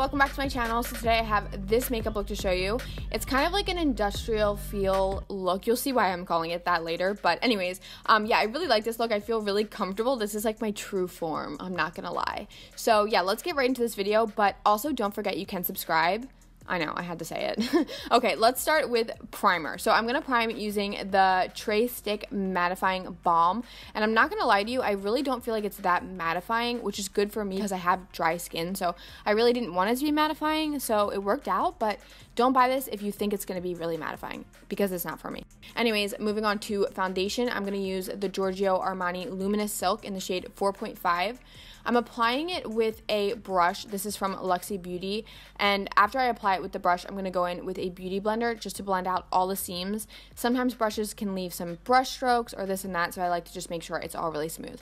welcome back to my channel. So today I have this makeup look to show you. It's kind of like an industrial feel look. You'll see why I'm calling it that later. But anyways, yeah, I really like this look. I feel really comfortable. This is like my true form, I'm not gonna lie. So yeah, let's get right into this video. But also don't forget you can subscribe. I know, I had to say it. Okay, let's start with primer. So I'm going to prime using the Stique Mattifying Balm. And I'm not going to lie to you, I really don't feel like it's that mattifying, which is good for me because I have dry skin. So I really didn't want it to be mattifying, so it worked out. But don't buy this if you think it's going to be really mattifying because it's not for me. Anyways, moving on to foundation, I'm going to use the Giorgio Armani Luminous Silk in the shade 4.5. I'm applying it with a brush. This is from MicaelaKBeauty, and after I apply it with the brush, I'm going to go in with a beauty blender just to blend out all the seams. Sometimes brushes can leave some brush strokes or this and that, so I like to just make sure it's all really smooth.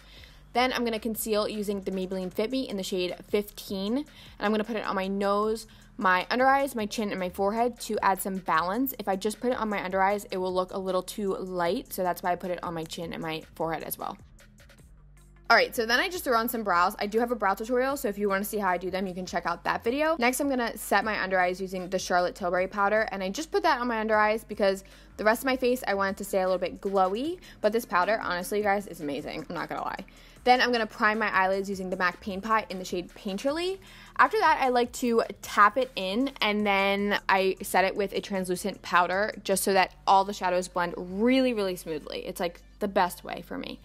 Then I'm going to conceal using the Maybelline Fit in the shade 15, and I'm going to put it on my nose, my under eyes, my chin, and my forehead to add some balance. If I just put it on my under eyes, it will look a little too light, so that's why I put it on my chin and my forehead as well. Alright, so then I just threw on some brows. I do have a brow tutorial, so if you want to see how I do them, you can check out that video. Next, I'm going to set my under eyes using the Charlotte Tilbury powder, and I just put that on my under eyes because the rest of my face, I want it to stay a little bit glowy, but this powder, honestly, you guys, is amazing. I'm not going to lie. Then I'm going to prime my eyelids using the MAC Paint Pot in the shade Painterly. After that, I like to tap it in, and then I set it with a translucent powder just so that all the shadows blend really smoothly. It's like the best way for me.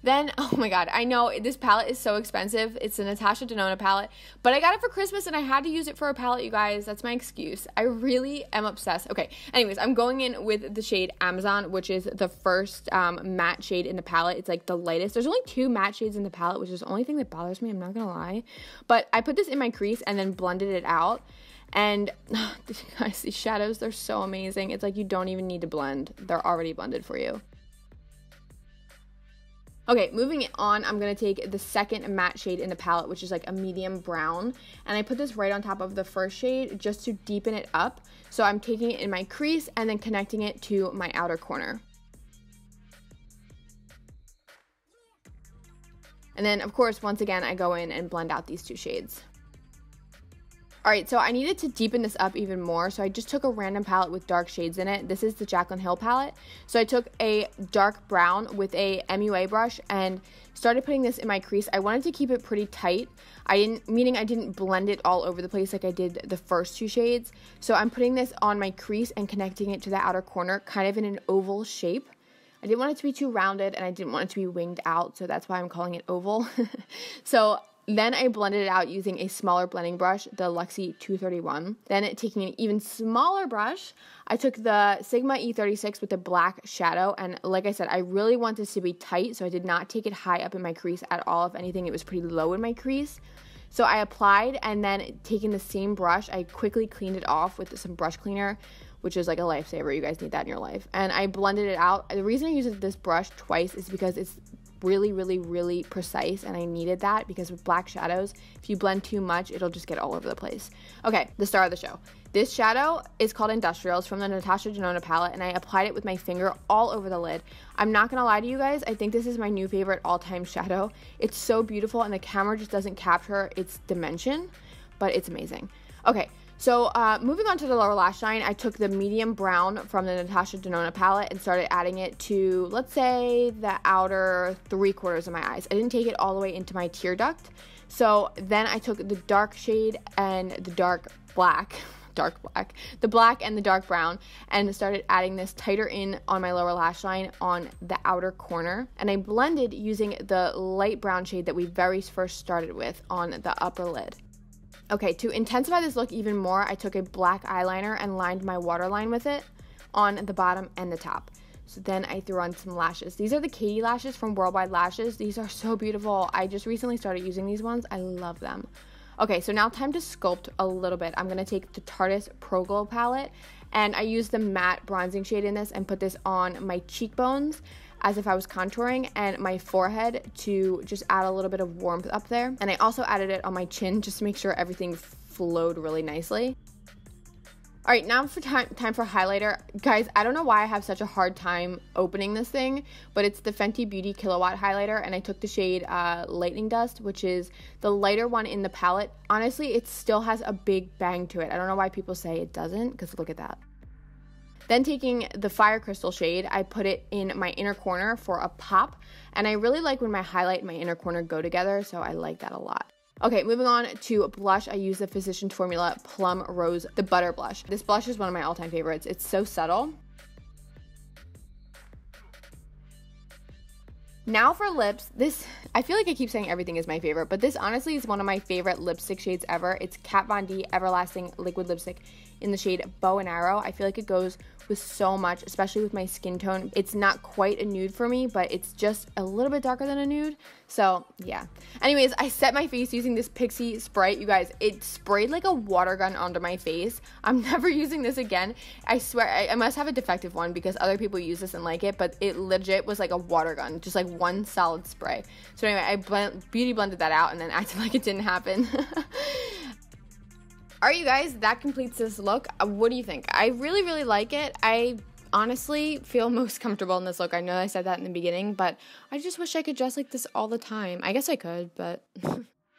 Then, oh my god, I know this palette is so expensive. It's a Natasha Denona palette, but I got it for Christmas and I had to use it for a palette, you guys. That's my excuse. I really am obsessed. Okay, anyways, I'm going in with the shade Amazon, which is the first matte shade in the palette. It's like the lightest. There's only 2 matte shades in the palette, which is the only thing that bothers me, I'm not gonna lie. But I put this in my crease and then blended it out. And guys, these shadows, they're so amazing. It's like you don't even need to blend. They're already blended for you. Okay, moving on, I'm going to take the second matte shade in the palette, which is like a medium brown, and I put this right on top of the first shade just to deepen it up. So I'm taking it in my crease and then connecting it to my outer corner. And then, of course, once again, I go in and blend out these 2 shades. Alright, so I needed to deepen this up even more, so I just took a random palette with dark shades in it. This is the Jaclyn Hill palette. So I took a dark brown with a MUA brush and started putting this in my crease. I wanted to keep it pretty tight, meaning I didn't blend it all over the place like I did the first 2 shades. So I'm putting this on my crease and connecting it to the outer corner, kind of in an oval shape. I didn't want it to be too rounded and I didn't want it to be winged out, so that's why I'm calling it oval. So then I blended it out using a smaller blending brush, the Luxie 231. Then taking an even smaller brush, I took the Sigma E36 with the black shadow. And like I said, I really want this to be tight, so I did not take it high up in my crease at all. If anything, it was pretty low in my crease. So I applied, and then taking the same brush, I quickly cleaned it off with some brush cleaner, which is like a lifesaver. You guys need that in your life. And I blended it out. The reason I used this brush twice is because it's really precise, and I needed that because with black shadows, if you blend too much, it'll just get all over the place. Okay, the star of the show. This shadow is called Industrial. It's from the Natasha Denona palette, and I applied it with my finger all over the lid. I'm not gonna lie to you guys, I think this is my new favorite all-time shadow. It's so beautiful, and the camera just doesn't capture its dimension, but it's amazing. Okay, so moving on to the lower lash line, I took the medium brown from the Natasha Denona palette and started adding it to, let's say, the outer 3/4 of my eyes. I didn't take it all the way into my tear duct. So then I took the dark shade and the the black and the dark brown, and started adding this tighter in on my lower lash line on the outer corner. And I blended using the light brown shade that we very first started with on the upper lid. Okay, to intensify this look even more, I took a black eyeliner and lined my waterline with it on the bottom and the top. So then I threw on some lashes. These are the Katie lashes from Worldwide Lashes. These are so beautiful. I just recently started using these ones. I love them. Okay, so now time to sculpt a little bit. I'm going to take the Tarteist Pro Glow palette, and I used the matte bronzing shade in this and put this on my cheekbones as if I was contouring, and my forehead to just add a little bit of warmth up there. And I also added it on my chin just to make sure everything flowed really nicely. All right, now for time for highlighter. Guys, I don't know why I have such a hard time opening this thing, but it's the Fenty Beauty Killowatt highlighter, and I took the shade Lightning Dust, which is the lighter one in the palette. Honestly, it still has a big bang to it. I don't know why people say it doesn't, because look at that. Then taking the Fire Crystal shade, I put it in my inner corner for a pop, and I really like when my highlight and my inner corner go together, so I like that a lot. Okay, moving on to blush, I use the Physicians Formula Plum Rose, the Butter Blush. This blush is one of my all-time favorites. It's so subtle. Now for lips, this, I feel like I keep saying everything is my favorite, but this honestly is one of my favorite lipstick shades ever. It's Kat Von D Everlasting Liquid Lipstick in the shade Bow and Arrow. I feel like it goes with so much, especially with my skin tone. It's not quite a nude for me, but it's just a little bit darker than a nude. So yeah. Anyways, I set my face using this Pixie Sprite. You guys, it sprayed like a water gun onto my face. I'm never using this again. I swear, I must have a defective one because other people use this and like it, but it legit was like a water gun, just like one solid spray. So anyway, I beauty blended that out and then acted like it didn't happen. All right, you guys, that completes this look. What do you think? I really, really like it. I honestly feel most comfortable in this look. I know I said that in the beginning, but I just wish I could dress like this all the time. I guess I could, but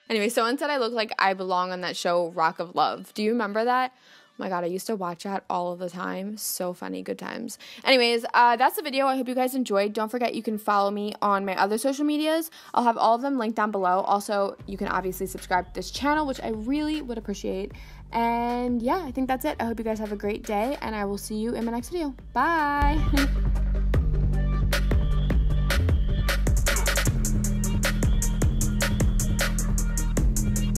anyway, someone said I look like I belong on that show, Rock of Love. Do you remember that? Oh my God, I used to watch that all of the time. So funny, good times. Anyways, that's the video. I hope you guys enjoyed. Don't forget you can follow me on my other social medias. I'll have all of them linked down below. Also, you can obviously subscribe to this channel, which I really would appreciate. And yeah, I think that's it. I hope you guys have a great day, and I will see you in my next video. Bye!